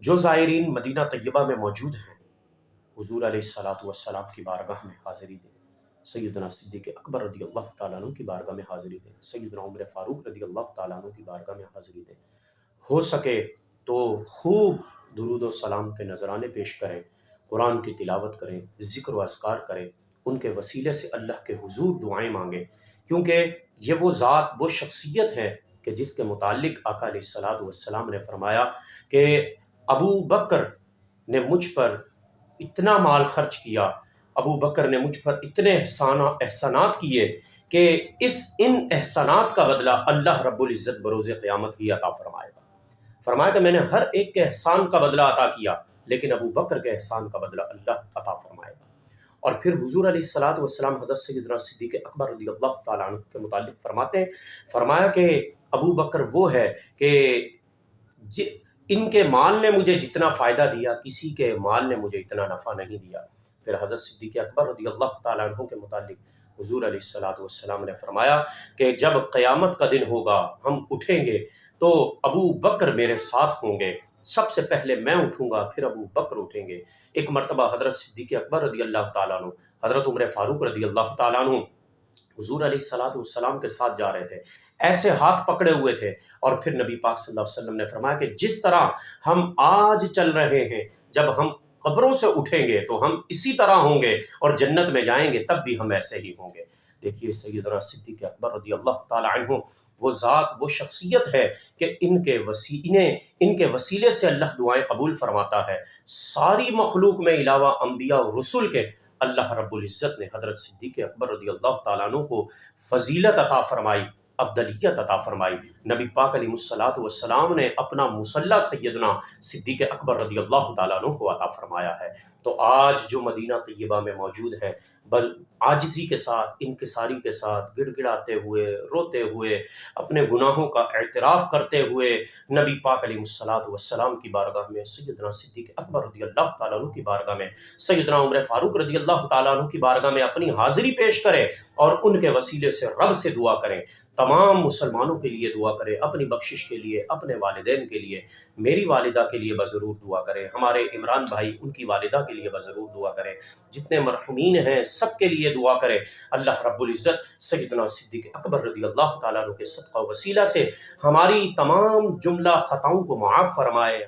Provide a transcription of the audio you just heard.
جو زائرین مدینہ طیبہ میں موجود ہیں، حضور علیہ الصلاۃ والسلام کی بارگاہ میں حاضری دیں، سیدنا صدیق اکبر رضی اللہ تعالیٰ عنہ کی بارگاہ میں حاضری دیں، سیدنا عمر فاروق رضی اللہ تعالیٰ عنہ کی بارگاہ میں حاضری دیں، ہو سکے تو خوب درود و سلام کے نذرانے پیش کریں، قرآن کی تلاوت کریں، ذکر و اذکار کریں، ان کے وسیلے سے اللہ کے حضور دعائیں مانگیں، کیونکہ یہ وہ ذات، وہ شخصیت ہے کہ جس کے متعلق آقا علیہ الصلاۃ والسلام نے فرمایا کہ ابو بکر نے مجھ پر اتنا مال خرچ کیا، ابو بکر نے مجھ پر اتنے احسانات کیے کہ ان احسانات کا بدلہ اللہ رب العزت بروز قیامت ہی عطا فرمائے گا۔ فرمایا کہ میں نے ہر ایک کے احسان کا بدلہ عطا کیا، لیکن ابو بکر کے احسان کا بدلہ اللہ عطا فرمائے گا۔ اور پھر حضور علیہ الصلاۃ والسلام حضرت سیدنا صدیق اکبر رضی اللہ تعالیٰ عنہ کے متعلق فرماتے ہیں، فرمایا کہ ابو بکر وہ ہے کہ ان کے مال نے مجھے جتنا فائدہ دیا، کسی کے مال نے مجھے اتنا نفع نہیں دیا۔ پھر حضرت صدیق اکبر رضی اللہ تعالیٰ عنہ کے متعلق حضور علیہ الصلاۃ والسلام نے فرمایا کہ جب قیامت کا دن ہوگا، ہم اٹھیں گے تو ابو بکر میرے ساتھ ہوں گے، سب سے پہلے میں اٹھوں گا، پھر ابو بکر اٹھیں گے۔ ایک مرتبہ حضرت صدیق اکبر رضی اللہ تعالیٰ عنہ، حضرت عمر فاروق رضی اللہ تعالیٰ عنہ حضور علیہ الصلاۃ والسلام کے ساتھ جا رہے تھے، ایسے ہاتھ پکڑے ہوئے تھے، اور پھر نبی پاک صلی اللہ علیہ وسلم نے فرمایا کہ جس طرح ہم آج چل رہے ہیں، جب ہم قبروں سے اٹھیں گے تو ہم اسی طرح ہوں گے، اور جنت میں جائیں گے تب بھی ہم ایسے ہی ہوں گے۔ دیکھیے سیدنا صدیق اکبر رضی اللہ تعالی عنہ وہ ذات، وہ شخصیت ہے کہ ان کے وسیلے سے اللہ دعائیں قبول فرماتا ہے۔ ساری مخلوق میں علاوہ انبیاء اور رسول کے اللہ رب العزت نے حضرت صدیق اکبر رضی اللہ تعالیٰ عنہ کو فضیلت عطا فرمائی، افضلیت عطا فرمائی۔ نبی پاک علیہ الصلوۃ والسلام نے اپنا مصلی سیدنا صدیق اکبر رضی اللہ تعالیٰ عنہ کو عطا فرمایا ہے۔ تو آج جو مدینہ طیبہ میں موجود ہیں، عاجزی کے ساتھ، انکساری کے ساتھ، گڑ گڑاتے ہوئے، روتے ہوئے، اپنے گناہوں کا اعتراف کرتے ہوئے نبی پاک علیہ الصلوۃ والسلام کی بارگاہ میں، سیدنا صدیق اکبر رضی اللہ تعالیٰ عنہ کی بارگاہ میں، سیدنا عمر فاروق رضی اللہ تعالیٰ عنہ کی بارگاہ میں اپنی حاضری پیش کریں، اور ان کے وسیلے سے رب سے دعا کریں، تمام مسلمانوں کے لیے دعا کریں، اپنی بخشش کے لیے، اپنے والدین کے لیے، میری والدہ کے لیے بضرور دعا کریں، ہمارے عمران بھائی ان کی والدہ کے لیے بضرور دعا کریں، جتنے مرحومین ہیں سب کے لیے دعا کریں۔ اللہ رب العزت سیدنا صدیق اکبر رضی اللہ تعالیٰ عنہ کے صدقہ و وسیلہ سے ہماری تمام جملہ خطاؤں کو معاف فرمائے۔